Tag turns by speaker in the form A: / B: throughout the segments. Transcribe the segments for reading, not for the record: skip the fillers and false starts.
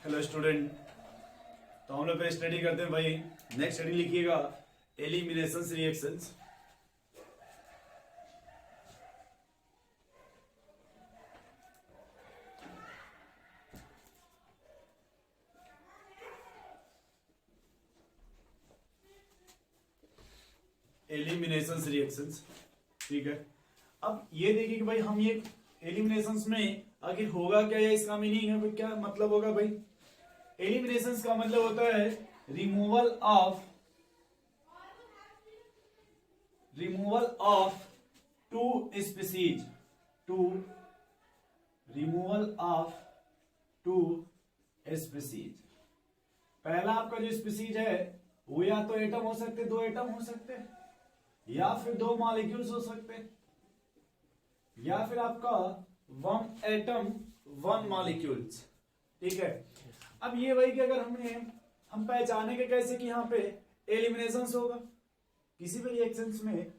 A: Hello student. तो हम लोग पे स्टडी करते हैं भाई। नेक्स्ट स्टडी लिखिएगा एलिमिनेशन रिएक्शंस। एलिमिनेशन रिएक्शंस, ठीक है। अब ये देखिए कि भाई हम ये एलिमिनेशंस में आखिर होगा क्या या इसका मीनिंग है, क्या मतलब होगा भाई। एलिमिनेशंस का मतलब होता है removal of two species, removal of two species. पहला आपका जो स्पीसीज है वो या तो एटम हो सकते, दो एटम हो सकते, या फिर दो मॉलिक्यूल्स हो सकते, या फिर आपका वन एटम वन मॉलिक्यूल्स, ठीक है। अब ये वही कि अगर हम पहचानेंगे कैसे कि यहाँ पे एलिमिनेशंस होगा किसी भी रिएक्शंस में,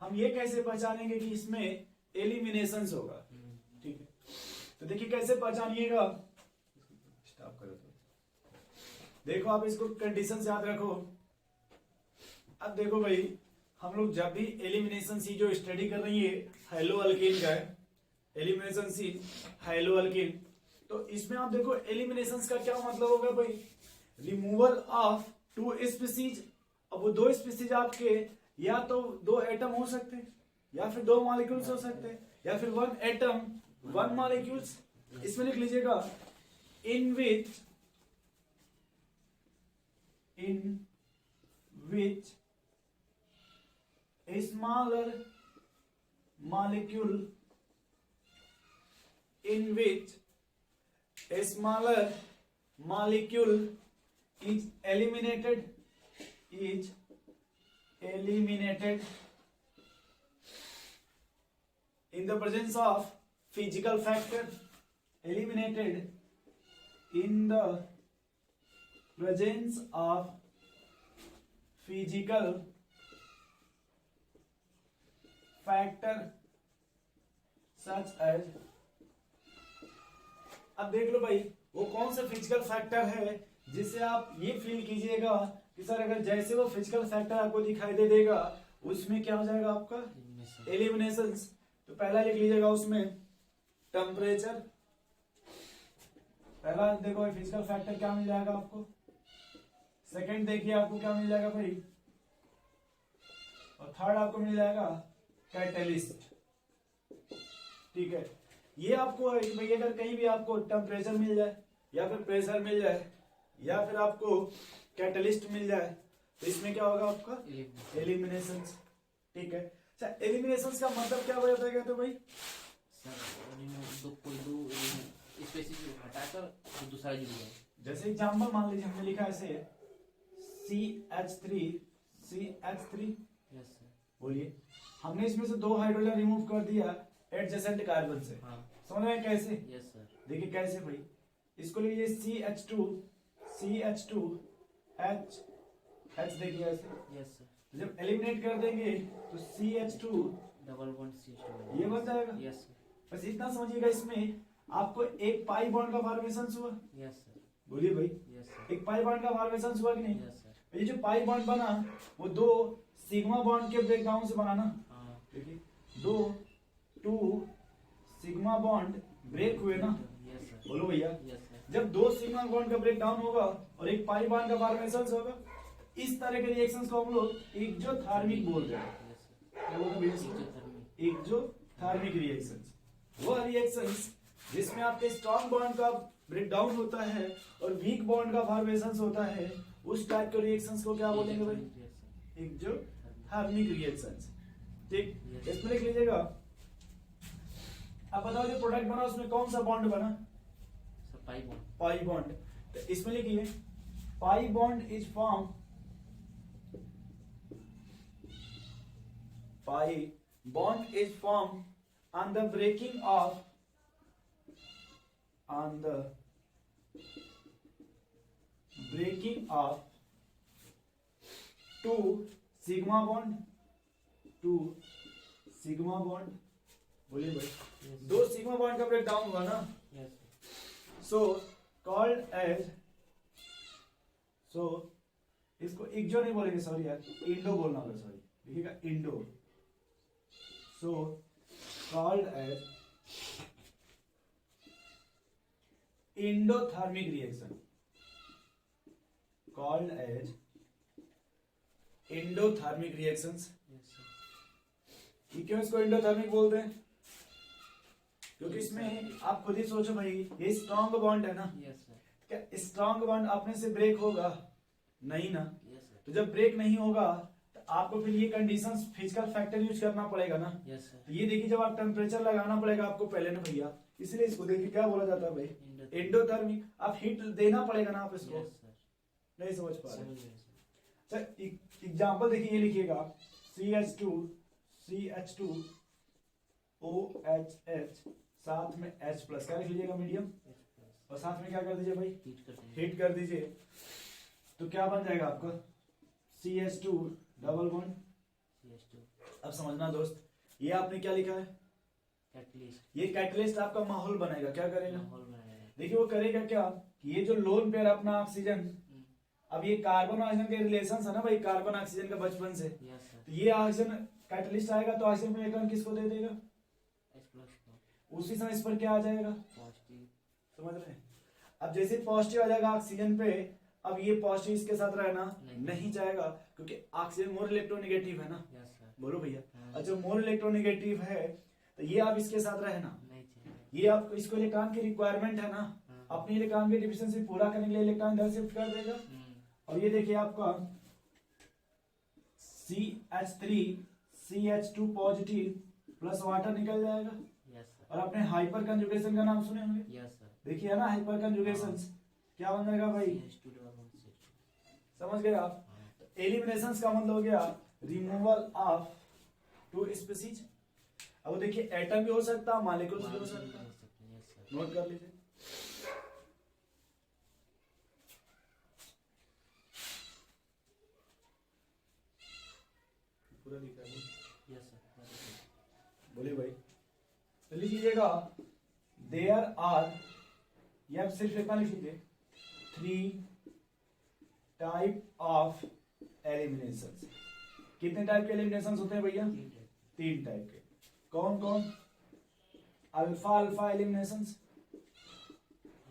A: हम ये कैसे पहचानेंगे कि इसमें एलिमिनेशंस होगा, ठीक है। तो देखिए कैसे पहचानिएगा, स्टॉप करो तो देखो आप इसको कंडीशंस याद रखो। अब देखो भाई हम लोग जब भी एलिमिनेशन सी जो स्टडी कर रही है हेलो अल्कीन का है, एलिमिनेशन सी हेलो अल्कीन। तो इसमें आप देखो एलिमिनेशंस का क्या मतलब होगा भाई, रिमूवल ऑफ टू स्पीसीज। अब वो दो स्पीसीज आपके या तो दो एटम हो सकते हैं, या फिर दो मॉलिक्यूल्स हो सकते हैं, या फिर वन एटम वन मॉलिक्यूल्स। इसमें लिख लीजिएगा इन विच smaller molecule in which a smaller molecule is eliminated in the presence of physical factor, eliminated in the presence of physical factor such as. अब देख लो भाई वो कौन सा फिजिकल फैक्टर है जिससे आप ये फील कीजिएगा कि सर अगर जैसे वो फिजिकल फैक्टर आपको दिखाई दे देगा उसमें क्या हो जाएगा आपका एलिमिनेशन। तो पहला लिख लीजिएगा उसमें टेम्परेचर। पहला देखो फिजिकल फैक्टर क्या मिल जाएगा आपको। सेकंड देखिए आपको क्या मिल जाएगा भाई, और थर्ड आपको मिल जाएगा कैटलिस्ट, ठीक है। ये आपको भाई अगर कहीं भी आपको टेम्परेचर मिल जाए या फिर प्रेशर मिल जाए या फिर आपको कैटलिस्ट मिल जाए तो इसमें क्या होगा आपका एलिमिनेशन, ठीक है। अच्छा एलिमिनेशन का मतलब क्या होता है तो भाई
B: हटाकर दूसरा जुड़ गया।
A: जैसे एग्जाम्पल मान लीजिए हमने लिखा ऐसे CH3 बोलिए हमने इसमें से दो हाइड्रोजन रिमूव कर दिया एडजेसेंट कार्बन से,
B: हाँ।
A: समझ में कैसे?
B: Yes sir.
A: देखिए कैसे भाई, इसको लीजिए CH2 H देखिए ऐसे।
B: Yes sir.
A: जब एलिमिनेट कर देंगे तो CH2
B: डबल बॉन्ड CH2
A: ये बन जाएगा।
B: Yes sir.
A: बस इतना समझिएगा इसमें आपको एक पाई बॉन्ड का फॉर्मेशन हुआ।
B: Yes sir.
A: बोलिए भाई
B: यस सर।
A: एक पाई बॉन्ड का फॉर्मेशन हुआ कि नहीं?
B: Yes sir.
A: ये जो पाई बॉन्ड बना वो दो सिग्मा बॉन्ड के ब्रेकडाउन से बना ना।
B: हाँ।
A: देखिए टू सिग्मा बॉन्ड ब्रेक हुए ना।
B: Yes sir.
A: बोलो भैया
B: यस सर।
A: जब दो सिग्मा बॉन्ड का ब्रेक डाउन होगा और एक पाई बॉन्ड का फॉर्मेशन होगा, इस तरह के रिएक्शंस को हम लोग एक्सोथर्मिक बोल रहे हैं।
B: Yes sir.
A: क्या बोलते हैं भैया? एक्सोथर्मिक रिएक्शंस वो रिएक्शंस जिसमें आपके स्ट्रॉन्ग बॉन्ड का ब्रेक डाउन होता है और वीक बॉन्ड का फॉर्मेशन होता है, उस टाइप के रिएक्शंस को क्या बोलेंगे भाई? एक्सोथर्मिक रिएक्शंस, ठीक। इसमें लिख लीजिएगा। अब बताओ जो प्रोडक्ट बना उसमें कौन सा बॉन्ड बना?
B: Sir pi bond.
A: Pi bond. तो इसमें लिखिए pi bond is form, pi bond is form on the breaking of two sigma bond बोलिए भाई। दो सिग्मा बॉन्ड का ब्रेक डाउन हुआ ना।
B: Yes sir.
A: So called as, so इसको इग्जो नहीं बोलेंगे, सॉरी यार, इंडो बोलना होगा, सॉरी, लिखिएगा endo, so called as endothermic reaction, called as endothermic reactions.
B: Yes, sir.
A: ये क्यों इसको इंडोथर्मिक बोलते हैं? क्योंकि इसमें आप खुद ही सोचो भाई, ये स्ट्रॉन्ग बॉन्ड है ना,
B: Yes, sir.
A: क्या स्ट्रॉन्ग बॉन्ड अपने से ब्रेक होगा? नहीं ना।
B: Yes, sir.
A: तो जब ब्रेक नहीं होगा तो आपको फिर ये कंडीशंस, फिजिकल फैक्टर यूज करना पड़ेगा ना।
B: Yes, sir.
A: तो ये देखिए, जब आप टेम्परेचर लगाना पड़ेगा आपको पहले ना भैया, इसलिए इसको देखिए क्या बोला जाता है भाई,
B: Endothermic.
A: एंडोथर्मिक। आप हीट देना पड़ेगा ना, आप इसको
B: Yes, sir.
A: नहीं समझ पा रहे।
B: समझ गए, sir.
A: सर एग्जाम्पल देखिए, ये लिखिएगा CH2 OHH, साथ में H प्लस, क्या लिख लीजिएगा मीडियम,
B: H plus.
A: और साथ में क्या कर दीजिए भाई,
B: Heat करते हैं.
A: हीट कर दीजिए, तो क्या बन जाएगा आपका CH2 डबल बॉन्ड।
B: CH2.
A: अब समझना दोस्त, ये आपने क्या लिखा है,
B: Catalyst.
A: ये कैटलिस्ट आपका माहौल बनाएगा, क्या करेगा,
B: माहौल बनाएगा.
A: देखिए वो करेगा क्या, कि ये जो लोन पेयर अपना ऑक्सीजन,
B: हम्म.
A: अब ये कार्बन और ऑक्सीजन के रिलेशन है ना भाई, कार्बन ऑक्सीजन का बचपन से,
B: Yes, sir.
A: तो ये ऑक्सीजन कैटलिस्ट आएगा तो ऑक्सीजन में इलेक्ट्रॉन किसको दे देगा,
B: H plus को.
A: उसी समय इस पर क्या आ जाएगा,
B: Positive.
A: समझ रहे हैं। अब जैसे पॉजिटिव आ जाएगा ऑक्सीजन पे, अब ये पॉजिटिव इसके साथ रहना नहीं जाएगा, क्योंकि ऑक्सीजन मोर इलेक्ट्रोनेगेटिव है ना।
B: Yes, sir.
A: बोलो भैया,
B: हाँ.
A: अच्छा मोर इलेक्ट्रोनेगेटिव है तो ये आप इसके साथ रहना,
B: नहीं चाहिए.
A: ये आपको, इसको इलेक्ट्रॉन की रिक्वायरमेंट है ना,
B: हाँ.
A: अपनी इलेक्ट्रॉन की डिफिशिएंसी पूरा करने के लिए इलेक्ट्रॉन इधर शिफ्ट कर देगा।
B: हम्म.
A: और ये देखिए आपका CH3 CH2 positive plus water निकल जाएगा।
B: Yes, sir.
A: और आपने हाइपर कंजुगेशन का नाम सुने होंगे,
B: Yes, sir.
A: देखिए ना हाइपर कंजुगेशन क्या बन जाएगा भाई,
B: CH2 double bond CH2.
A: समझ गए आप।
B: हाँ.
A: एलिमिनेशन का मतलब हो गया रिमूवल ऑफ टू स्पीसीज। अब देखिए एटम भी हो सकता है, मॉलिक्यूल्स भी हो सकता है,
B: Yes, sir.
A: नोट कर लीजिए। पूरा लिखा है,
B: Yes, sir. That is it.
A: बोलिए भाई, तो लिख लीजिएगा देयर आर, या सिर्फ इतना लिख लीजिए, 3 टाइप ऑफ एलिमिनेशन। कितने टाइप के एलिमिनेशन होते हैं भैया,
B: 3 type.
A: 3 टाइप के। कौन कौन, अल्फा अल्फा एलिमिनेशन,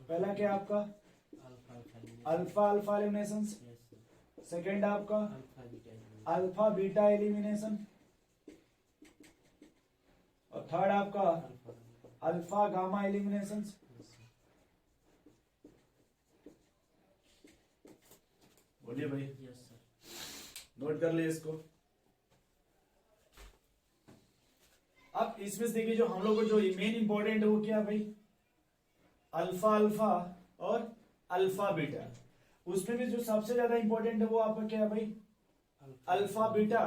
A: पहला क्या आपका
B: Alpha alpha elimination.
A: Alpha alpha elimination,
B: Yes, sir.
A: Second आपका
B: Alpha beta elimination.
A: Alpha beta elimination, और थर्ड आपका
B: Alpha gamma.
A: Alpha gamma elimination.
B: Yes, sir.
A: बोलिए भाई,
B: Yes, sir.
A: नोट कर ले इसको। अब इसमें से देखिए, जो हम लोग को जो मेन इंपॉर्टेंट है वो क्या है भाई, अल्फा अल्फा और अल्फा बीटा। उसमें भी जो सबसे ज्यादा इंपॉर्टेंट है वो आपका क्या है भाई, alpha beta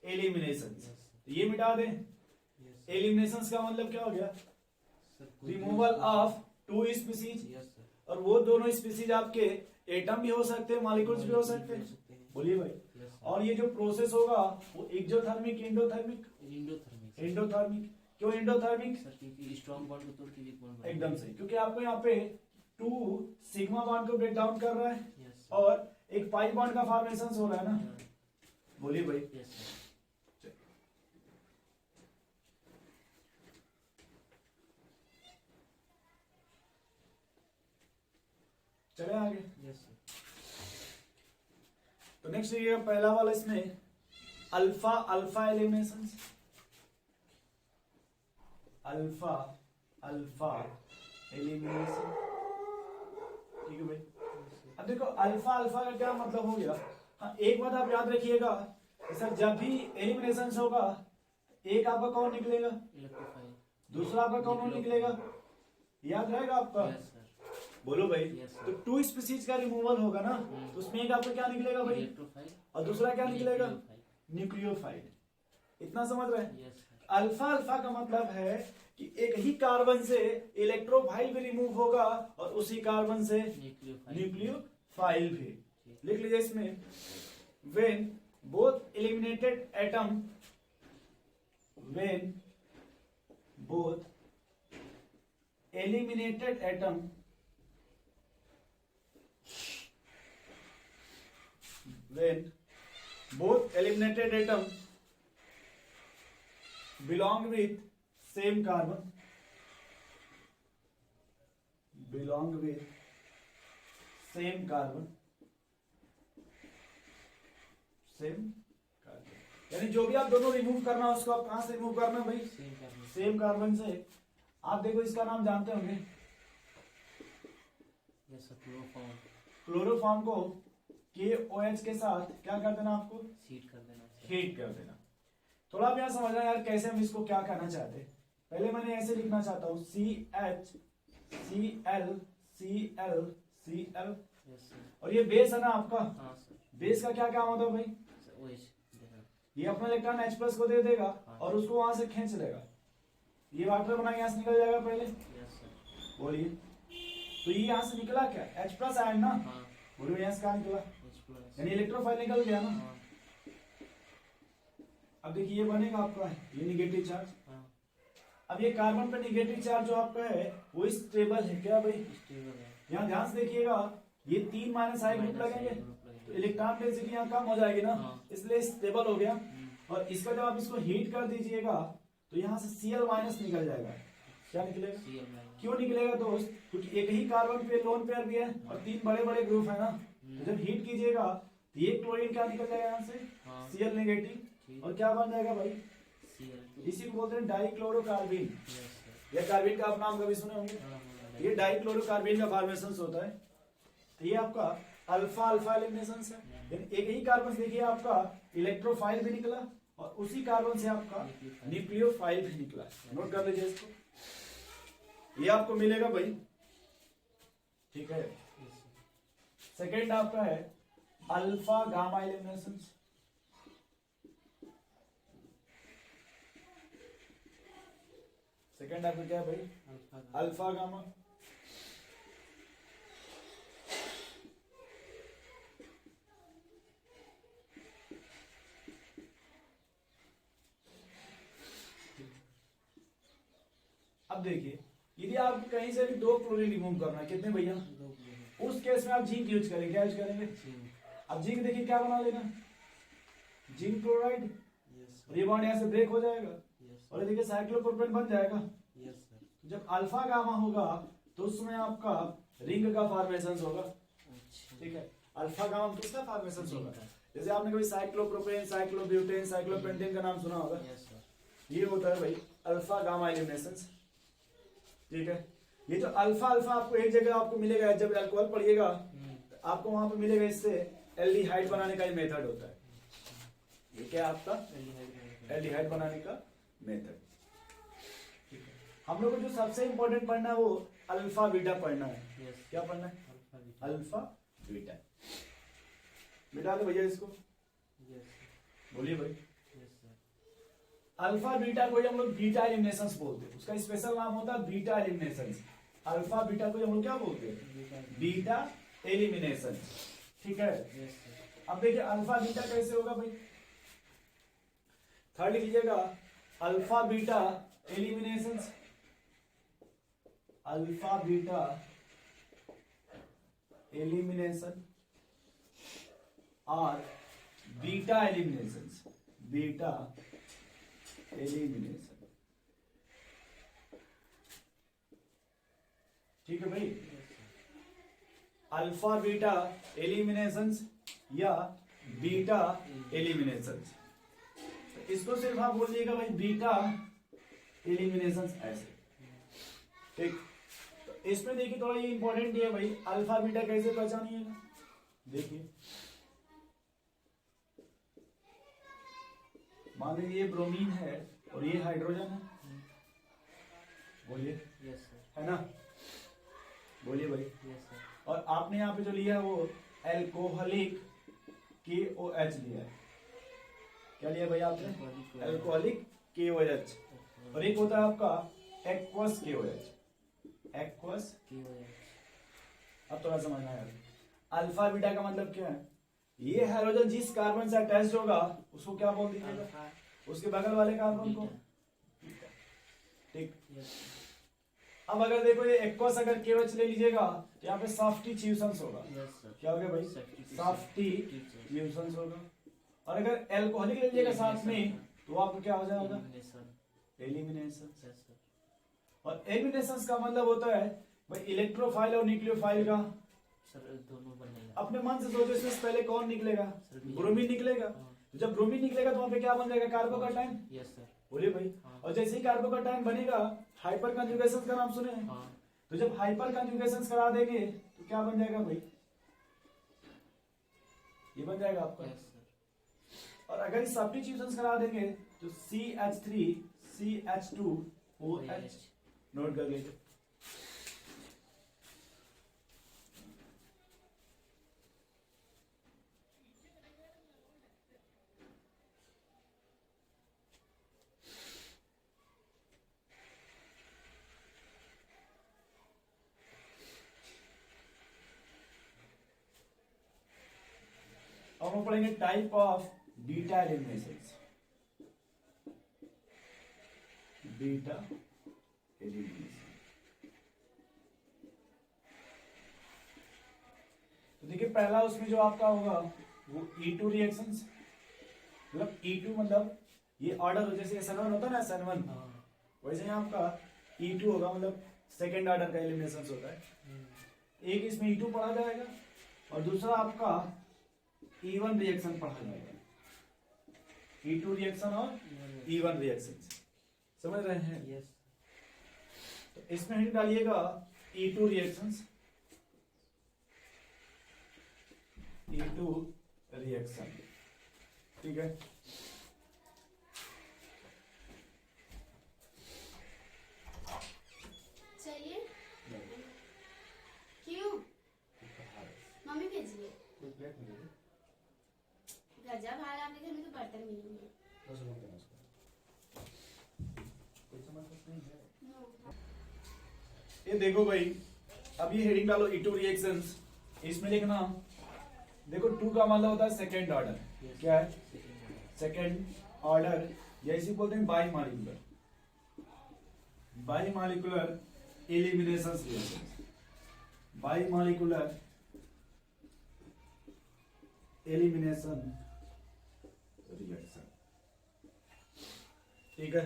A: elimination.
B: Yes, sir.
A: ये मिटा दें।
B: Yes, sir.
A: एलिमिनेशन का मतलब क्या हो गया,
B: Sir, कोई
A: रिमूवल
B: भी-
A: ऑफ 2 स्पीसीज,
B: Yes, sir.
A: और वो दोनों स्पीसीज आपके एटम भी हो सकते हैं, मॉलिक्यूल्स भी हो सकते हैं। बोलिए भाई,
B: Yes, sir.
A: और ये जो प्रोसेस होगा वो exothermic, endothermic,
B: Endothermic, sir.
A: Endothermic. क्यों एंडोथर्मिक,
B: सर क्योंकि स्ट्रॉन्ग बॉन्ड को तोड़ के वीक बॉन्ड बनाएगा.
A: एकदम सही, क्योंकि आपको यहाँ पे 2 सिग्मा बॉन्ड को ब्रेक डाउन कर रहा है
B: Yes, sir.
A: और एक पाई बॉन्ड का फॉर्मेशन हो रहा है ना।
B: Yeah.
A: बोलिए भाई,
B: Yes, sir.
A: चले आगे।
B: Yes, sir.
A: तो नेक्स्ट ये पहला वाला, इसमें alpha alpha elimination, alpha alpha elimination, ठीक है भाई। अब देखो अल्फा अल्फा का क्या मतलब हो गया, हाँ एक बात आप याद रखिएगा कि सर जब भी एलिमिनेशन होगा, एक आपका कौन निकलेगा,
B: Electrify.
A: दूसरा आपका कौन निकलेगा, याद रहेगा आपका।
B: Yes, sir.
A: बोलो भाई,
B: Yes, sir.
A: तो 2 स्पीसीज का रिमूवल होगा ना, तो उसमें एक आपका क्या निकलेगा भाई,
B: Electropile.
A: और दूसरा क्या निकलेगा,
B: Nucleophile.
A: न्यूक्लियोफाइड। इतना समझ रहे हैं।
B: Yes, sir.
A: अल्फा अल्फा का मतलब है कि एक ही कार्बन से इलेक्ट्रोफाइल भी रिमूव होगा और उसी कार्बन से
B: Nucleophile.
A: न्यूक्लियोफाइल भी। लिख लीजिए इसमें, when both eliminated atom when both eliminated atom belong with same carbon, belong with same carbon, same carbon, यानी जो भी आप दोनों रिमूव करना है उसको आप कहां से रिमूव करना है भाई?
B: Same carbon.
A: सेम कार्बन से। आप देखो इसका नाम जानते होंगे,
B: यस सर, क्लोरोफॉर्म।
A: क्लोरोफॉर्म को KOH के साथ क्या कर देना आपको?
B: हीट कर देना सर।
A: हीट कर देना। थोड़ा आप यहाँ समझना यार कैसे हम इसको क्या करना चाहते हैं। पहले मैंने ऐसे लिखना चाहता हूँ CH CL CL CL,
B: yes sir.
A: और ये बेस है ना आपका,
B: हाँ सर।
A: बेस का क्या काम होता है भाई?
B: सर OH देना।
A: ये अपना इलेक्ट्रॉन H+ को दे देगा
B: हाँ।
A: और उसको वहां से खींच लेगा, ये वाटर बना के यहाँ से निकल जाएगा पहले।
B: Yes sir.
A: बोलिए, तो ये यहाँ से निकला क्या? H+ आयन ना,
B: हाँ।
A: बोलिए यहाँ से कहाँ निकला?
B: H+।
A: यानी इलेक्ट्रोफाइल निकल गया ना।
B: हाँ।
A: अब देखिए ये बनेगा आपका ये निगेटिव चार्ज।
B: हाँ।
A: अब ये कार्बन पे निगेटिव चार्ज जो आपका है वो स्टेबल है क्या भाई?
B: स्टेबल है।
A: यहाँ ध्यान से देखिएगा, ये 3 -I ग्रुप लगेंगे तो इलेक्ट्रॉन डेंसिटी यहाँ कम हो जाएगी ना,
B: हाँ।
A: इसलिए स्टेबल हो गया। और इसका जब आप इसको हीट कर दीजिएगा तो यहाँ से Cl- निकल जाएगा। क्या निकलेगा?
B: Cl-।
A: क्यों निकलेगा दोस्त? क्योंकि एक ही कार्बन पे लोन पेयर भी है और 3 बड़े बड़े ग्रुप है ना, तो जब हीट कीजिएगा तो ये क्लोरीन क्या निकल जाएगा यहाँ से?
B: हाँ।
A: Cl नेगेटिव,
B: ठीक।
A: और क्या बन जाएगा भाई?
B: Cl2।
A: इसी को बोलते हैं डाइक्लोरोकार्बिन।
B: Yes sir.
A: या कार्बिन का आप नाम कभी सुने होंगे।
B: हाँ, हाँ,
A: ये डाइक्लोरोकार्बिन का फॉर्मेशन होता है। तो ये आपका अल्फा अल्फा एलिमिनेशन है। यानी एक ही कार्बन से देखिए आपका इलेक्ट्रोफाइल भी निकला और उसी कार्बन से आपका न्यूक्लियोफाइल भी निकला। नोट कर लीजिए इसको, ये आपको मिलेगा भाई, ठीक है।
B: Yes sir.
A: सेकेंड आपका है अल्फा गामा एलिमिनेशन। सेकेंड आपका क्या है भाई?
B: अल्फा।
A: Alpha gamma. अब देखिए, यदि आप कहीं से भी 2 क्लोरीन रिमूव करना है, कितने भैया?
B: 2 क्लोरीन।
A: उस केस में आप जिंक यूज करेंगे। क्या यूज करेंगे?
B: जिंक।
A: अब जिंक देखिए क्या बना लेना, जिंक क्लोराइड,
B: यस
A: और ये बॉन्ड यहाँ से ब्रेक हो जाएगा
B: सर। यस
A: और ये देखिए साइक्लोप्रोपेन बन जाएगा।
B: सर। Yes sir.
A: जब अल्फा गामा होगा तो उसमें आपका रिंग का फॉर्मेशन होगा,
B: अच्छा।
A: ठीक है। अल्फा गामा में किसका फॉर्मेशन
B: जिंक
A: होगा?
B: का।
A: जैसे आपने कभी साइक्लोप्रोपेन, साइक्लोब्यूटेन, साइक्लोपेंटेन का नाम सुना होगा,
B: यस सर।
A: ये होता है भाई अल्फा गामा एलिमिनेशन, ठीक है। ये जो अल्फा अल्फा आपको एक जगह आपको मिलेगा, जब अल्कोहल पढ़िएगा तो आपको वहां पे मिलेगा, इससे एल्डिहाइड बनाने का ही मेथड होता है। ये क्या है आपका? एल्डिहाइड बनाने का मेथड, ठीक है। हम लोग को जो सबसे इंपॉर्टेंट पढ़ना है वो अल्फा बीटा पढ़ना है।
B: यस।
A: क्या पढ़ना है?
B: Alpha beta.
A: Alpha beta. बिठा दो भैया इसको,
B: यस सर।
A: बोलिए भाई।
B: Yes sir.
A: अल्फा बीटा को ही हम लोग बीटा एलिमिनेशंस बोलते हैं, उसका स्पेशल नाम होता है बीटा एलिमिनेशंस। अल्फा बीटा को हम लोग क्या बोलते हैं? बीटा एलिमिनेशन, ठीक है।
B: Yes sir.
A: अब देखिए अल्फा बीटा कैसे होगा भाई? थर्ड लीजिएगा, alpha beta eliminations, alpha beta elimination और बीटा एलिमिनेशंस, बीटा एलिमिनेशन, ठीक है भाई। अल्फा बीटा एलिमिनेशंस या बीटा एलिमिनेशंस, इसको सिर्फ आप बोलिएगा भाई बीटा एलिमिनेशंस ऐसे, ठीक। तो इसमें देखिए थोड़ा ये इंपॉर्टेंट है भाई, अल्फा बीटा कैसे पहचानिएगा? देखिए मान लीजिए ये ब्रोमीन है और ये हाइड्रोजन है, बोलिए,
B: यस सर।
A: है ना? बोलिए भाई।
B: Yes sir.
A: और आपने यहाँ पे जो लिया है वो एल्कोहलिक KOH लिया है। क्या लिया भाई आपने? Alcoholic KOH। और एक होता है आपका एक्वस KOH, एक्वस। अब थोड़ा समझना है, अल्फा बीटा का मतलब क्या है? ये हाइड्रोजन जिस कार्बन से अटैच्ड होगा उसको क्या बोल दीजिएगा? उसके बगल वाले कार्बन को, ठीक।
B: यस।
A: अब अगर देखो ये एक्वस अगर केवच ले लीजिएगा तो यहाँ पे सब्स्टिट्यूशंस होगा।
B: Yes, sir.
A: क्या हो गया भाई?
B: Substitution.
A: सब्स्टिट्यूशंस होगा। और अगर एल्कोहलिक ले लीजिएगा साथ में तो आपको क्या हो जाएगा?
B: Elimination.
A: एलिमिनेशन।
B: Yes, sir.
A: और एलिमिनेशन का मतलब होता है भाई इलेक्ट्रोफाइल और न्यूक्लियोफाइल का।
B: सर दोनों बनेगा।
A: अपने मन से सोचो इसमें से पहले कौन निकलेगा?
B: सर,
A: ब्रोमीन निकलेगा।
B: हाँ।
A: तो जब ब्रोमीन निकलेगा तो वहां पे क्या बन जाएगा? कार्बोकैटायन।
B: Yes, sir.
A: बोलिए भाई।
B: हाँ।
A: और जैसे ही कार्बोकैटायन बनेगा, हाइपर कंजुगेशन का नाम सुने हैं?
B: हाँ।
A: तो जब हाइपर कंजुगेशन करा देंगे तो क्या बन जाएगा भाई? ये बन जाएगा आपका।
B: Yes, sir.
A: और अगर सब्स्टिट्यूशंस करा देंगे तो CH3 CH2OH नोट कर लीजिए। अब हम पढ़ेंगे type of beta eliminations. Beta elimination. तो देखिए पहला उसमें जो आपका होगा वो E2 रिएक्शंस, मतलब E2 मतलब ये ऑर्डर हो, जैसे SN1 होता है ना SN1,
B: हाँ।
A: वैसे यहाँ आपका E2 होगा, मतलब सेकेंड ऑर्डर का एलिमिनेशन होता है। एक इसमें E2 पढ़ा जाएगा और दूसरा आपका E1 रिएक्शन पढ़ा जाएगा। E2 रिएक्शन और E1 रिएक्शन, समझ रहे हैं?
B: Yes.
A: तो इसमें हिंट डालिएगा E2 रिएक्शंस, E2 रिएक्शन, ठीक है।
C: चलिए। क्यों? मम्मी भेजिए। गजब हाल, आपके घर में तो बर्तन भी नहीं है।
A: ये देखो भाई, अब ये हेडिंग डालो E2 रिएक्शंस, इसमें लिखना देखो 2 का मतलब होता है सेकेंड ऑर्डर। क्या है? सेकेंड ऑर्डर, या इसी बोलते हैं by molecular, by molecular elimination reaction, by molecular elimination reaction, ठीक है।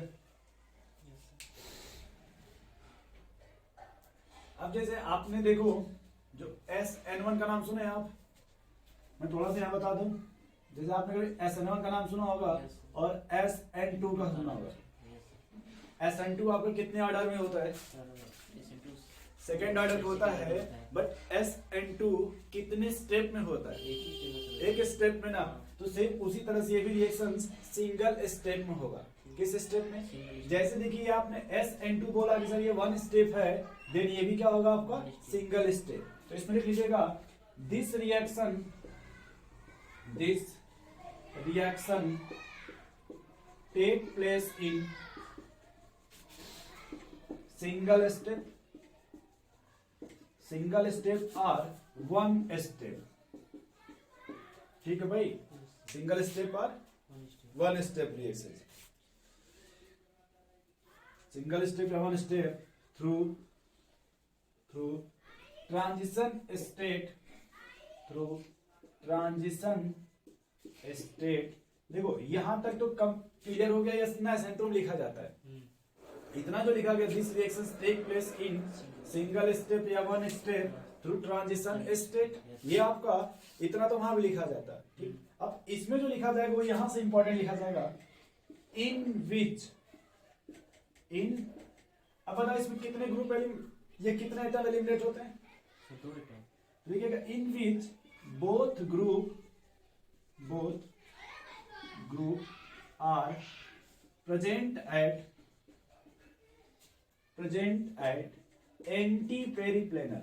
A: अब जैसे आपने देखो जो SN1 का नाम सुने आप, मैं थोड़ा सा यहाँ बता दूं, जैसे आपने कभी SN1 का नाम सुना होगा और SN2 का सुना होगा। SN2 आपका कितने ऑर्डर में होता है? सेकेंड ऑर्डर होता है, बट SN2 कितने स्टेप में होता है? एक स्टेप में ना। तो सेम उसी तरह से ये भी रिएक्शन सिंगल स्टेप में होगा। किस स्टेप में? जैसे देखिए आपने SN2 बोला कि सर ये 1 स्टेप है, देन ये भी क्या होगा आपका? Single step. तो इसमें लिख लीजिएगा this reaction take place in single step और 1 स्टेप, ठीक है भाई? सिंगल स्टेप और 1 स्टेप रिएक्शन, सिंगल स्टेप या 1 स्टेप थ्रू ट्रांजिशन स्टेट। देखो यहां तक तो कम क्लियर हो गया, या ना सेंट्रोम लिखा जाता है। इतना जो लिखा गया this reaction take place in single step या 1 स्टेप थ्रू ट्रांजिशन स्टेट, ये आपका इतना तो वहां भी लिखा जाता है, ठीक। अब इसमें जो लिखा जाएगा वो यहां से इंपॉर्टेंट लिखा जाएगा इन विच, इन। अब बताओ इसमें कितने ग्रुप ये कितने एटम एलिमिनेट होते हैं? लिखिएगा in which both group are present at anti periplanar,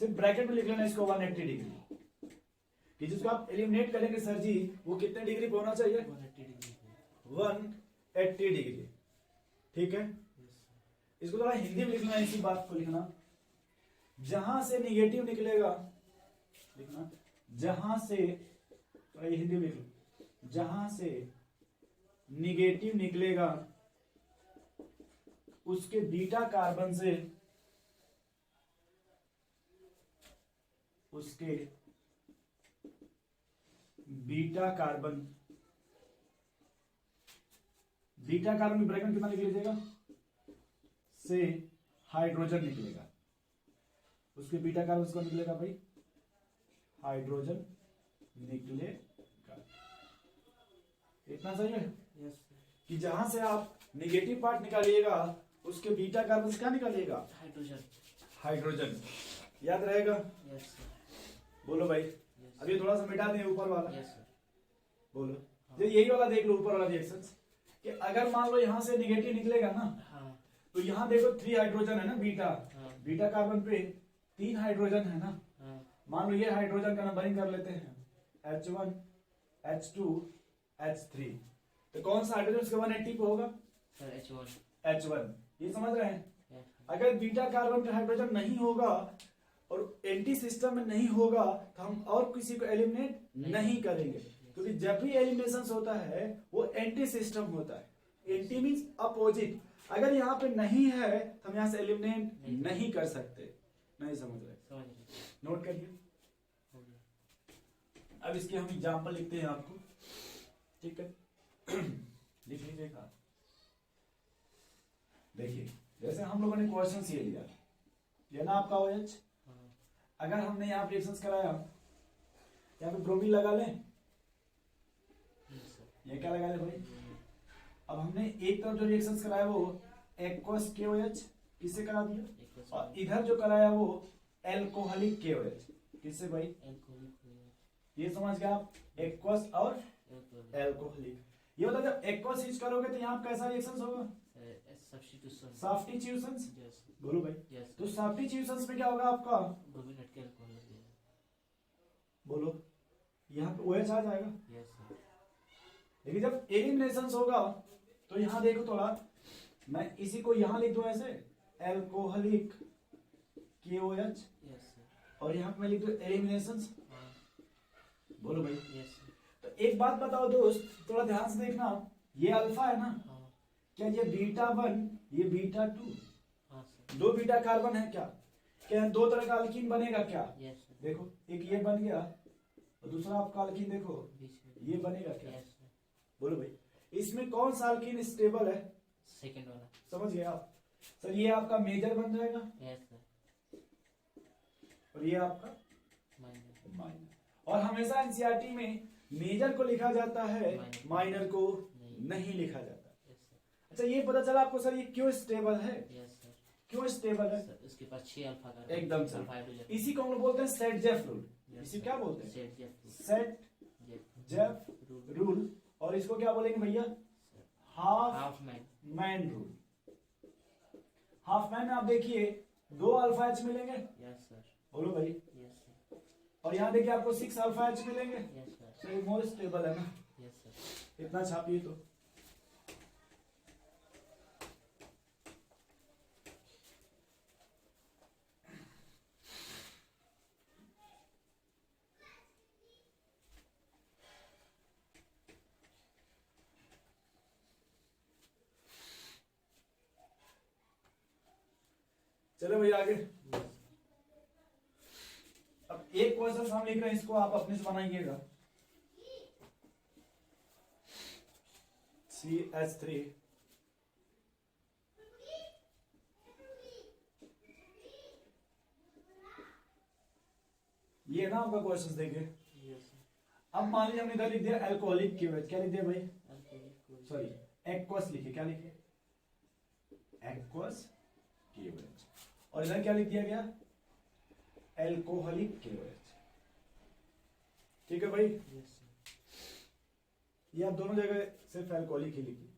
A: सिर्फ ब्रैकेट में लिख लेना इसको 180 डिग्री, कि जिसको आप एलिमिनेट करेंगे सर जी वो कितने डिग्री पे होना चाहिए? 180 डिग्री, ठीक है। इसको थोड़ा हिंदी में लिखना, इसी बात को लिखना, जहां से निगेटिव निकलेगा, लिखना जहां से, थोड़ा हिंदी में लिख लो, जहां से निगेटिव निकलेगा उसके बीटा कार्बन से उसके बीटा कार्बन की ब्रैकेट कितना निकल जाएगा से हाइड्रोजन निकलेगा। उसके बीटा कार्बन से कौन निकलेगा भाई? हाइड्रोजन निकलेगा। इतना सही है
B: यस सर।
A: कि जहां से आप नेगेटिव पार्ट निकालिएगा उसके बीटा कार्बन से क्या निकालिएगा?
B: हाइड्रोजन।
A: हाइड्रोजन। याद रहेगा?
B: Yes sir.
A: बोलो भाई।
B: यस
A: अभी थोड़ा सा मिटा दें ऊपर वाला।
B: Yes sir.
A: बोलो। जो यही वाला देख लो, ऊपर वाला रिएक्शंस, कि अगर मान लो यहां से नेगेटिव निकलेगा ना,
B: हाँ
A: तो यहाँ देखो 3 हाइड्रोजन है ना, बीटा
B: हाँ
A: बीटा कार्बन पे 3 हाइड्रोजन है ना।
B: हाँ
A: मान लो ये हाइड्रोजन का नंबरिंग कर लेते हैं, H1 H2 H3, तो कौन सा हाइड्रोजन उसके 180 पे होगा?
B: Sir H1।
A: H1। ये समझ रहे हैं?
B: यस
A: अगर बीटा कार्बन पे हाइड्रोजन नहीं होगा और एंटी सिस्टम में नहीं होगा तो हम और किसी को एलिमिनेट नहीं करेंगे, क्योंकि जब भी एलिमिनेशन होता है वो एंटी सिस्टम होता है। Anti means opposite. अगर यहाँ पे नहीं है तो हम यहाँ से एलिमिनेट नहीं कर सकते। नहीं समझ रहे?
B: समझ गए।
A: नोट करिए।
B: हो गया।
A: अब इसके हम एग्जाम्पल लिखते हैं आपको, ठीक है? लिख लीजिएगा। देखिए, जैसे हम लोगों ने क्वेश्चन ये लिया, ये ना आपका OH।
B: हाँ
A: अगर हमने यहाँ पे रिएक्शंस कराया, यहाँ पे ब्रोमीन लगा लें,
B: यस सर।
A: ये क्या लगा ले भाई? अब हमने एक तरफ जो रिएक्शंस कराया वो एक्वस KOH किससे करा दिया,
B: एक
A: और इधर जो कराया वो एल्कोहलिक KOH किससे भाई?
B: एल्कोहलिक हो गया।
A: ये समझ गए आप? एक्वस और
B: एल्कोहलिक।
A: एल्कोहलिक। ये होता है जब एक्वस यूज करोगे तो यहाँ कैसा रिएक्शंस होगा?
B: सब्स्टिट्यूशन।
A: सब्स्टिट्यूशंस।
B: यस
A: बोलो भाई।
B: यस।
A: तो सब्स्टिट्यूशंस में क्या होगा आपका?
B: ब्रोमीन हट के अल्कोहल हो गया।
A: बोलो। यहाँ पे OH आ जाएगा।
B: Yes sir.
A: लेकिन जब एलिमिनेशन होगा तो यहाँ देखो थोड़ा, मैं इसी को यहाँ लिख दूं ऐसे, एल्कोहलिक KOH,
B: यस सर।
A: और यहाँ पे मैं लिख दूं एलिमिनेशन।
B: हाँ
A: बोलो भाई।
B: Yes sir.
A: तो एक बात बताओ दोस्त, थोड़ा ध्यान से देखना, ये अल्फा है ना,
B: हाँ
A: क्या ये बीटा 1, ये बीटा 2,
B: हाँ सर।
A: 2 बीटा कार्बन है क्या? क्या 2 तरह का अल्कीन बनेगा क्या?
B: Yes sir.
A: देखो, एक ये बन गया और दूसरा आपका अल्कीन देखो
B: बीच में
A: ये बनेगा क्या?
B: Yes sir.
A: बोलो भाई। इसमें कौन सा अल्कीन स्टेबल है?
B: सेकंड वाला।
A: समझ गए आप? सर ये आपका मेजर बन जाएगा
B: यस सर।
A: और ये आपका
B: माइनर।
A: माइनर। और हमेशा एनसीईआरटी में मेजर को लिखा जाता है, माइनर को नहीं लिखा जाता।
B: Yes sir.
A: अच्छा, ये पता चला आपको सर ये क्यों स्टेबल है?
B: Yes sir.
A: क्यों स्टेबल है?
B: सर उसके पास 6 अल्फा कार्बन।
A: एकदम सही।
B: Alpha hydrogen.
A: इसी को हम लोग बोलते हैं सेट जेफ रूल।
B: Yes,
A: इसी
B: sir.
A: क्या बोलते हैं?
B: Set Jeff
A: set Jeff
B: rule.
A: Rule. और इसको क्या बोलेंगे भैया? Half
B: half man.
A: Man rule. Half man में आप देखिए 2 अल्फा H मिलेंगे।
B: Yes sir.
A: बोलो भाई।
B: Yes sir.
A: और यहाँ देखिए आपको 6 अल्फा H मिलेंगे।
B: Yes sir.
A: तो ये मोर स्टेबल है ना?
B: Yes sir.
A: इतना छापिए तो। चलो भैया आगे। अब एक क्वेश्चन हम लिख रहे हैं, इसको आप अपने से बनाइएगा। CH3 ये ना आपका क्वेश्चन देखिए।
B: Yes sir.
A: अब मान लीजिए हमने इधर लिख दिया एल्कोहलिक KOH। क्या लिख दिया भाई?
B: अल्कोहलिक।
A: सॉरी, एक्वस लिखिए। क्या लिखिए? Aqueous KOH। और इधर क्या लिख दिया गया? Alcoholic KOH। ठीक है भाई?
B: Yes sir.
A: ये आप दोनों जगह सिर्फ एल्कोहलिक ही लिखिए,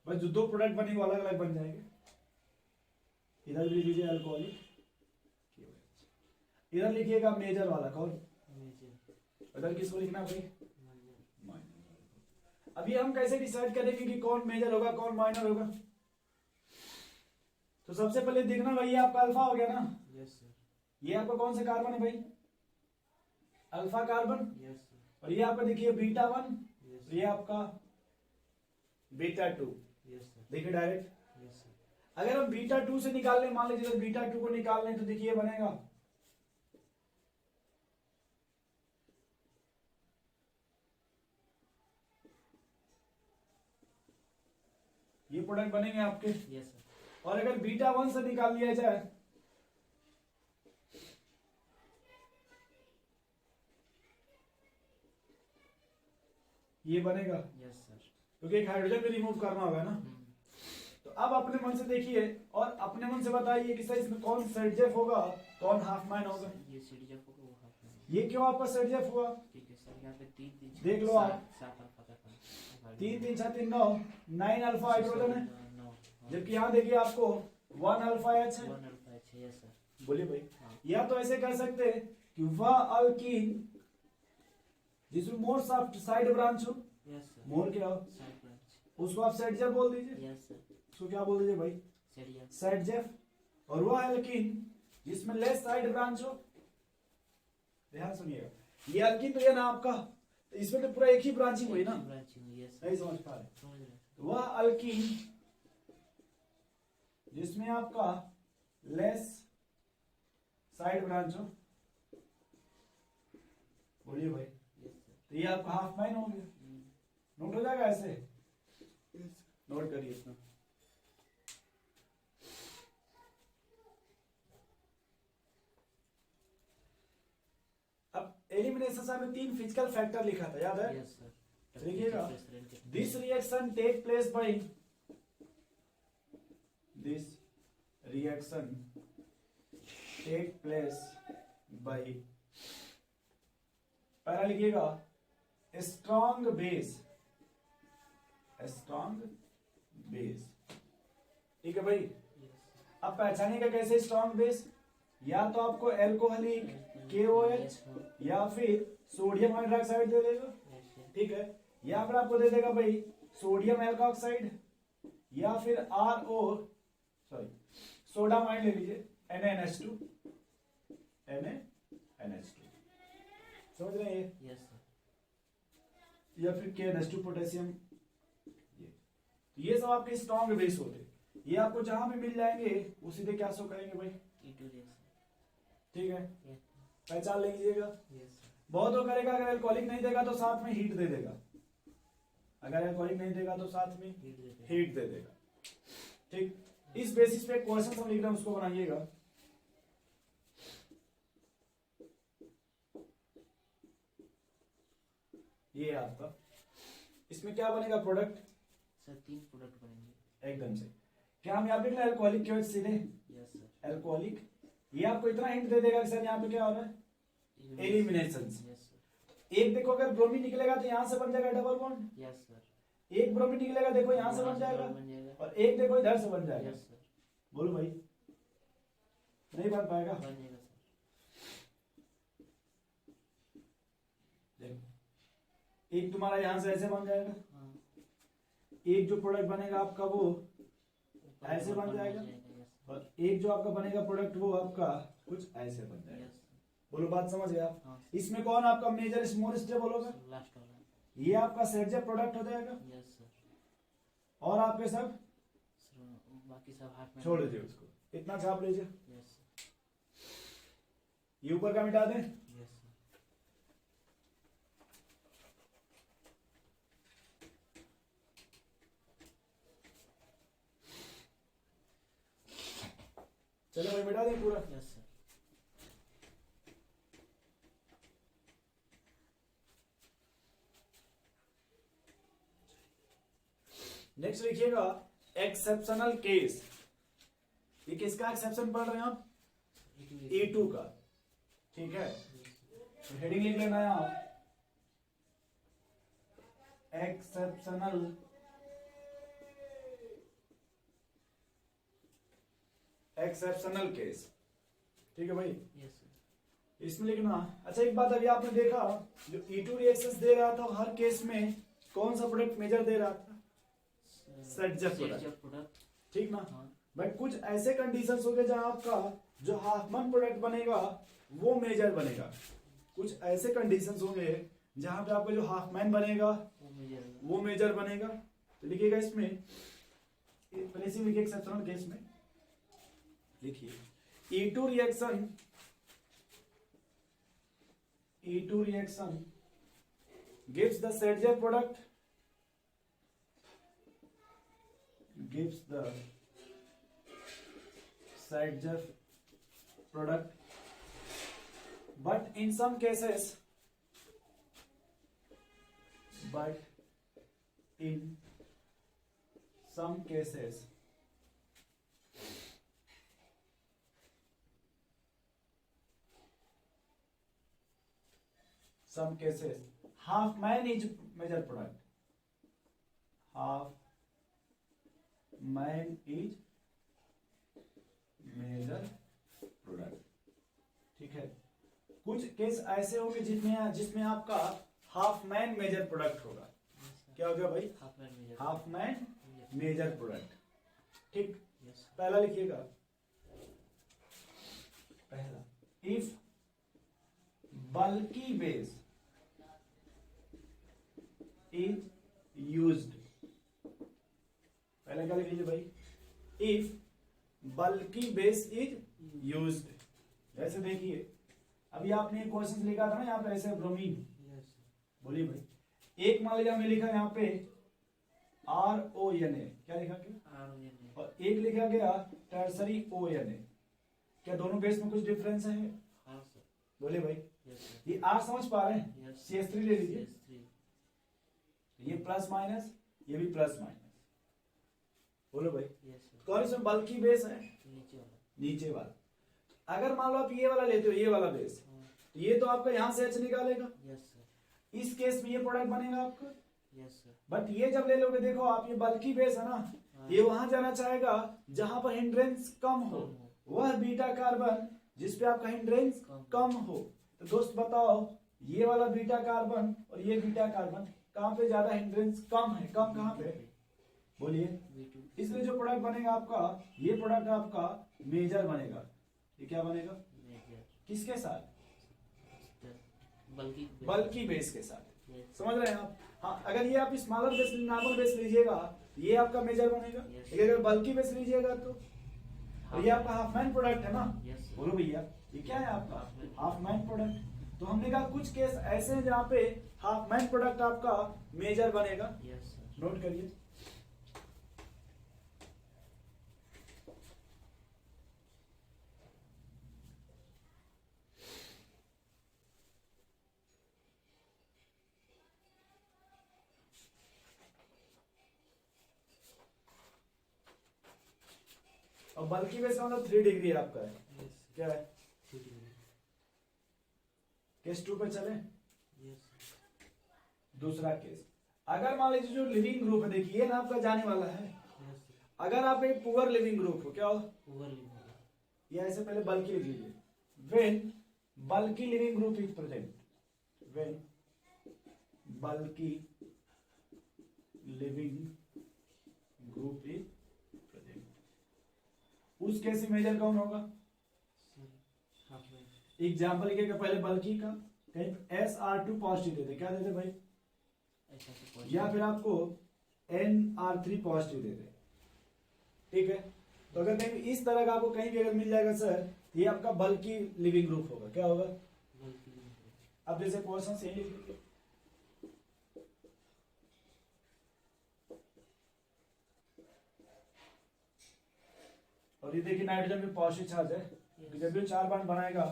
A: बस जो 2 प्रोडक्ट बनेंगे वो अलग अलग बन जाएंगे। इधर भी लिख लीजिए एल्कोहलिक KOH। इधर लिखिएगा मेजर वाला कौन?
B: मेजर।
A: इधर किसको लिखना है भाई?
B: माइनर।
A: माइनर। अभी हम कैसे डिसाइड करेंगे कि कौन मेजर होगा कौन माइनर होगा? तो सबसे पहले देखना भाई, ये आपका अल्फा हो गया ना?
B: Yes sir.
A: ये आपका कौन सा कार्बन है भाई? Alpha carbon.
B: Yes sir.
A: और ये आपका देखिए बीटा 1,
B: यस
A: तो ये आपका बीटा 2।
B: Yes sir.
A: देखिए डायरेक्ट।
B: Yes sir.
A: अगर हम बीटा 2 से निकाल लें, मान लीजिए बीटा 2 को निकाल लें तो देखिए बनेगा ये प्रोडक्ट बनेंगे आपके।
B: Yes sir.
A: और अगर बीटा 1 से निकाल लिया जाए ये बनेगा,
B: यस सर।
A: क्योंकि एक हाइड्रोजन भी रिमूव करना होगा ना। तो अब अपने मन से देखिए और अपने मन से बताइए कि सर इसमें कौन सेटजेफ होगा, कौन हाफ मैन होगा।
B: ये सीडीएफ होगा, वो हाफ में।
A: ये क्यों आपका सेटजेफ हुआ?
B: ठीक है सर। यहाँ पे 3 3
A: देख लो आप।
B: 7 अल्फा का था।
A: 3 3 6 3 9 9 अल्फा हाइड्रोजन है,
B: 9
A: जबकि यहाँ देखिए आपको 1 अल्फा एच है।
B: 1 अल्फा है। Yes sir.
A: बोलिए भाई।
B: हाँ।
A: या तो ऐसे कह सकते हैं कि वह अल्कीन जिसमें मोर साइड ब्रांच हो,
B: यस सर।
A: मोर क्या हो,
B: साइड ब्रांच।
A: उसको आप सेटजेफ बोल दीजिए।
B: Yes sir.
A: उसको क्या बोल दीजिए भाई?
B: सीडीएफ।
A: सेटजेफ। और वह अल्कीन जिसमें लेस साइड ब्रांच हो, ध्यान सुनिएगा, ये अल्कीन तो ये ना आपका, तो इसमें तो पूरा एक ही ब्रांचिंग हुई ना,
B: ब्रांचिंग। यस
A: नहीं समझ पा रहे?
B: समझ रहे हैं।
A: तो वह अल्कीन जिसमें आपका लेस साइड ब्रांच हो, बोलिए भाई,
B: यस सर।
A: तो ये आपका हाफ मैन हो गया। नोट हो जाएगा ऐसे, नोट करिए इसमें। अब एलिमिनेशन में 3 फिजिकल फैक्टर लिखा था, याद है?
B: Yes sir.
A: लिखिएगा, this reaction take place by, this reaction take place by, पहला लिखिएगा स्ट्रॉन्ग बेस, स्ट्रॉन्ग बेस। ठीक है भाई। अब पहचानिएगा कैसे स्ट्रॉन्ग बेस, या तो आपको एल्कोहलिक KOH या फिर सोडियम हाइड्रोक्साइड दे देगा, ठीक है, या फिर आपको दे देगा भाई सोडियम एल्कोक्साइड, या फिर सोडामाइड ले लीजिए, NaNH2, समझ रहे हैं ये?
B: Yes sir.
A: या फिर KNH2 पोटेशियम। ये सब आपके स्ट्रॉन्ग बेस होते हैं, ये आपको जहां भी मिल जाएंगे वो सीधे क्या शो करेंगे भाई?
B: E2 reaction.
A: ठीक है,
B: यस
A: पहचान लीजिएगा।
B: सर।
A: बहुत वो करेगा, अगर अल्कोहलिक नहीं देगा तो साथ में हीट दे देगा, अगर अल्कोहलिक नहीं देगा तो साथ में हीट दे देगा। ठीक, इस बेसिस पे क्वेश्चन हम लिख रहे हैं, उसको बनाइएगा। ये है आपका, इसमें क्या बनेगा प्रोडक्ट?
B: सर 3 प्रोडक्ट बनेंगे
A: एकदम से। क्या हम यहाँ पे अल्कोहलिक क्यों सीधे
B: यस सर।
A: अल्कोहलिक, ये आपको इतना हिंट दे देगा कि सर यहाँ पे क्या हो रहा है? एलिमिनेशन।
B: Yes sir.
A: एक देखो, अगर ब्रोमीन निकलेगा तो यहाँ से बन जाएगा डबल बॉन्ड,
B: यस सर।
A: एक ब्रोमीन निकलेगा देखो यहाँ से बन जाएगा, और एक देखो इधर से बन जाएगा।
B: Yes sir.
A: बोलो भाई, नहीं बन पाएगा?
B: बन जाएगा सर।
A: देखो, एक तुम्हारा यहाँ से ऐसे बन जाएगा,
B: हाँ।
A: एक जो प्रोडक्ट बनेगा आपका वो ऐसे बन जाएगा, और एक जो आपका बनेगा प्रोडक्ट वो आपका कुछ ऐसे बन जाएगा। बोलो, बात समझ गया?
B: हाँ।
A: इसमें कौन आपका मेजर स्मॉल स्टेप बोलोगे?
B: लास्ट वाला।
A: ये आपका सेटजेफ प्रोडक्ट हो जाएगा,
B: यस सर।
A: और आपके सब
B: बाकी सब हाथ में
A: छोड़ दीजिए, उसको इतना छाप लीजिए।
B: यस
A: ये ऊपर का मिटा दें।
B: Yes sir.
A: चलो भाई, मिटा दें पूरा।
B: Yes sir.
A: नेक्स्ट लिखिएगा एक्सेप्शनल केस। ये किसका एक्सेप्शन पढ़ रहे हैं आप? E2 का, ठीक है। तो हेडिंग लिख लेना है आप, एक्सेप्शनल केस, ठीक है भाई।
B: Yes sir.
A: इसमें लिखना। अच्छा, एक बात, अभी आपने देखा जो E2 रिएक्शंस दे रहा था हर केस में कौन सा प्रोडक्ट मेजर दे रहा था? सेटजेफ प्रोडक्ट, ठीक ना? बट कुछ ऐसे कंडीशंस होंगे जहां आपका जो हाफमैन प्रोडक्ट बनेगा वो मेजर बनेगा, कुछ ऐसे कंडीशंस होंगे जहां पे आपका जो हाफमैन बनेगा वो मेजर बनेगा। तो लिखिएगा इसमें पहले से लिखिए एक्सेप्शनल केस में लिखिए E2 reaction gives the Sadger product but in some cases half man is major product. Half man is major product. ठीक है, कुछ केस ऐसे होंगे जिसमें आपका हाफ मैन मेजर प्रोडक्ट होगा. क्या होगा भाई? Hofmann major product. ठीक, पहला लिखिएगा. पहला, if bulky base is used. पहले क्या लिख लीजिए भाई? If bulky base is used. जैसे देखिए अभी आपने एक क्वेश्चन लिखा था ना यहाँ पे ऐसे ब्रोमीन. बोलिए भाई. एक मान लीजिए हमने लिखा यहाँ पे RONA. क्या लिखा गया? और एक लिखा गया टर्सरी ONA. क्या दोनों बेस में कुछ डिफरेंस है? बोलिए भाई. ये R समझ पा रहे हैं? CH3 ले लीजिए. ये प्लस माइनस, ये भी प्लस माइनस. बोलो भाई. कौन इसमें बल्कि बेस है? नीचे वाला. अगर मान लो आप ये वाला लेते हो, ये वाला बेस, तो ये तो आपका यहाँ से H निकालेगा. इस केस में ये प्रोडक्ट बनेगा आपका. बट ये जब ले लोगे, देखो आप, ये बल्कि बेस है ना, ये वहां जाना चाहेगा जहां पर हिंड्रेंस कम हो. वह बीटा कार्बन जिसपे आपका हिंड्रेंस कम हो. तो दोस्त बताओ, ये वाला बीटा कार्बन और ये बीटा कार्बन कहाँ पे ज्यादा हिंड्रेंस कम है? कम कहाँ पे? बोलिए. इसलिए जो प्रोडक्ट बनेगा आपका, ये प्रोडक्ट आपका मेजर बनेगा. ये क्या बनेगा? किसके साथ? बल्कि बेस के साथ. समझ रहे हैं आप? हाँ, अगर ये आप स्मॉलर बेस, नॉर्मल बेस लीजिएगा, ये आपका मेजर बनेगा. लेकिन अगर बल्कि बेस लीजिएगा तो ये आपका हाफ मैन प्रोडक्ट है ना. बोलो भैया, ये क्या है आपका? Half man product. तो हमने कहा कुछ केस ऐसे हैं जहाँ पे हाफ मैन प्रोडक्ट आपका मेजर बनेगा. नोट करिए. और बल्कि बेस का मतलब 3 डिग्री आपका है. क्या है? केस 2 पे चले. दूसरा केस, अगर मान लीजिए जो लिविंग ग्रुप है, देखिए ना आपका जाने वाला है. अगर आप एक पुअर लिविंग ग्रुप हो, क्या हो? ये ऐसे पहले बल्कि लिख लीजिए. व्हेन बल्कि leaving group is present. When बल्कि लिविंग ग्रुप इज प्रेजेंट, उस केस में मेजर कौन होगा? एग्जाम्पल लिखेगा पहले बल्कि का. SR2 पॉजिटिव देते. क्या देते भाई? या फिर आपको NR3 पॉजिटिव देते. ठीक है. तो अगर कहीं इस तरह का आपको कहीं भी अगर मिल जाएगा सर, ये आपका बल्कि लिविंग ग्रुप होगा. क्या होगा? अब जैसे क्वेश्चन से लिख लीजिए. और ये देखिए नाइट्रोजन में पॉजिटिव चार्ज है. जब भी 4 बॉन्ड बनाएगा.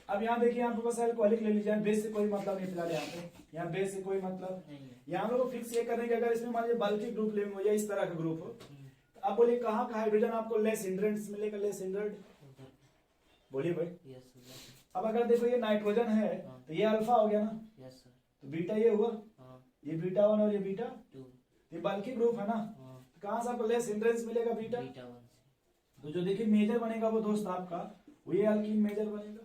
A: अब यहाँ देखिए, यहाँ पे बस अल्कोहलिक ले लीजिए. बेस से कोई मतलब नहीं फिलहाल. यहाँ पे यहाँ बेस से कोई मतलब नहीं. यहाँ लोग फिक्स ये करेंगे अगर इसमें मान लीजिए बल्कि ग्रुप लिविंग हो या इस तरह का ग्रुप हो, तो आप बोलिए कहाँ का हाइड्रोजन आपको लेस हिंड्रेंस मिलेगा? Less hindrance. बोलिए भाई. अब अगर देखो ये नाइट्रोजन है तो ये अल्फा हो गया ना. तो बीटा ये हुआ. ये बीटा 1 और ये बीटा 2. ये बल्कि ग्रुप है ना. तो कहाँ से आपको लेस हिंड्रेंस मिलेगा? बीटा 1. तो जो देखिए मेजर बनेगा वो दोस्त आपका, वो ये अल्कीन मेजर बनेगा.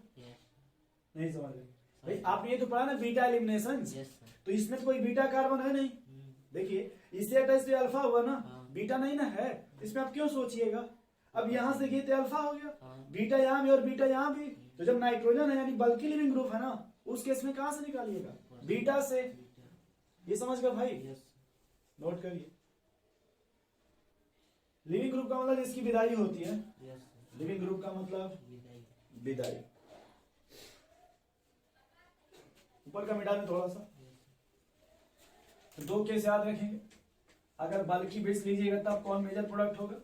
A: नहीं समझ रहे भाई? आपने ये तो पढ़ा ना बीटा एलिमिनेशन. तो इसमें कोई बीटा कार्बन है नहीं. देखिए इससे अटैच तो अल्फा हुआ ना. बीटा नहीं ना है. इसमें आप क्यों सोचिएगा? अब यहाँ से देखिए तो अल्फा हो गया. बीटा यहाँ भी और बीटा यहाँ भी. तो जब नाइट्रोजन है यानी बल्कि लिविंग ग्रुप है ना, उस केस में कहाँ से निकालिएगा? बीटा से. ये समझ गए भाई? नोट करिए. लिविंग ग्रुप का मतलब जिसकी विदाई होती है।
B: Yes sir.
A: लिविंग ग्रुप का मतलब
B: विदाई।
A: विदाई। ऊपर का मिटा दें थोड़ा सा। तो दो केस याद रखेंगे। अगर बल्कि बेस लीजिएगा तब कौन मेजर प्रोडक्ट होगा?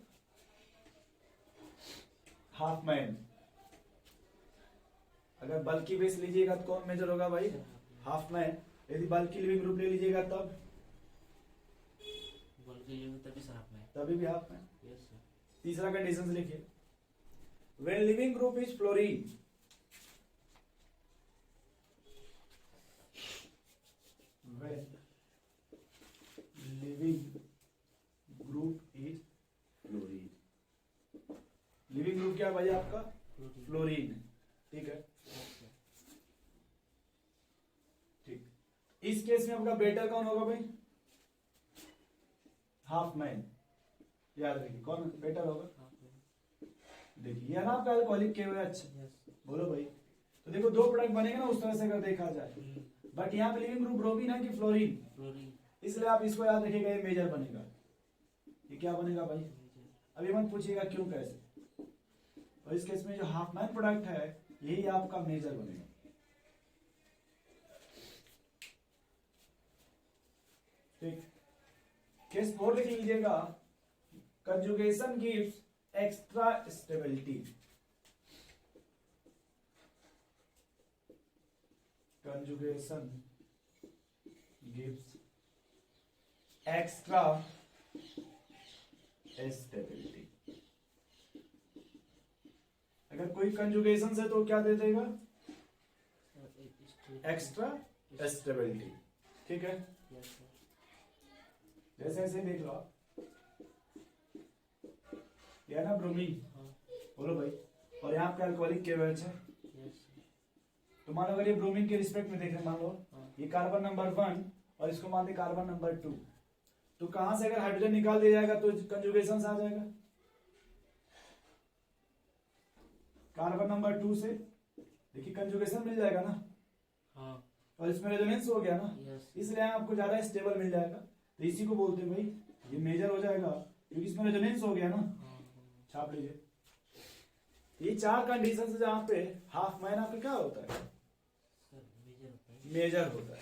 A: Half man. अगर बल्कि बेस लीजिएगा तो कौन मेजर होगा भाई? Half man. यदि बल्कि लिविंग ग्रुप ले लीजिएगा तब
B: तभी सर हाफ में।
A: तभी भी हाफ मैन।
B: Yes sir.
A: तीसरा कंडीशन लिखिए। When living group is fluorine, when living group is fluorine, leaving group क्या भाई आपका? फ्लोरीन। ठीक है, ठीक। इस केस में आपका बेटर कौन होगा भाई? Half man. याद रखिए कौन बेटर होगा? देखिए यह ना आपका अल्कोहलिक के हुए। अच्छा बोलो भाई। तो देखो दो प्रोडक्ट बनेंगे ना उस तरह से अगर देखा जाए, बट यहाँ पे लिविंग ग्रुप ब्रोमीन है कि फ्लोरीन, इसलिए आप इसको याद रखिएगा, ये मेजर बनेगा। ये क्या बनेगा भाई? अभी मत पूछिएगा क्यों कैसे। और इस केस में जो हाफ मैन प्रोडक्ट है यही आपका मेजर बनेगा। ठीक। केस 4 लिख लीजिएगा। Conjugation gives extra stability. Conjugation gives extra stability. अगर कोई कंजुगेशन से तो क्या दे देगा? Extra stability. ठीक है, जैसे ऐसे देख लो आप। यह ना ब्रोमीन, बोलो भाई, और यहाँ पे अल्कोहलिक के वेज है। तो मान लो अगर ये ब्रोमीन के रिस्पेक्ट में देख रहे, मान लो ये कार्बन नंबर 1 और इसको मान दे कार्बन नंबर 2, तो कहां से अगर हाइड्रोजन निकाल दिया जाएगा तो कंजुगेशन आ जाएगा। कार्बन नंबर 2 से देखिए कंजुगेशन मिल जाएगा ना, और इसमें रेजोनेंस हो गया ना, इसलिए आपको ज्यादा स्टेबल मिल जाएगा। तो इसी को बोलते हैं भाई ये मेजर हो जाएगा, क्योंकि इसमें रेजोनेंस हो गया ना। छाप लीजिए। ये 4 कंडीशन जहां पे हाफ मैन आपका क्या होता है?
B: सर मेजर होता है।
A: मेजर होता है।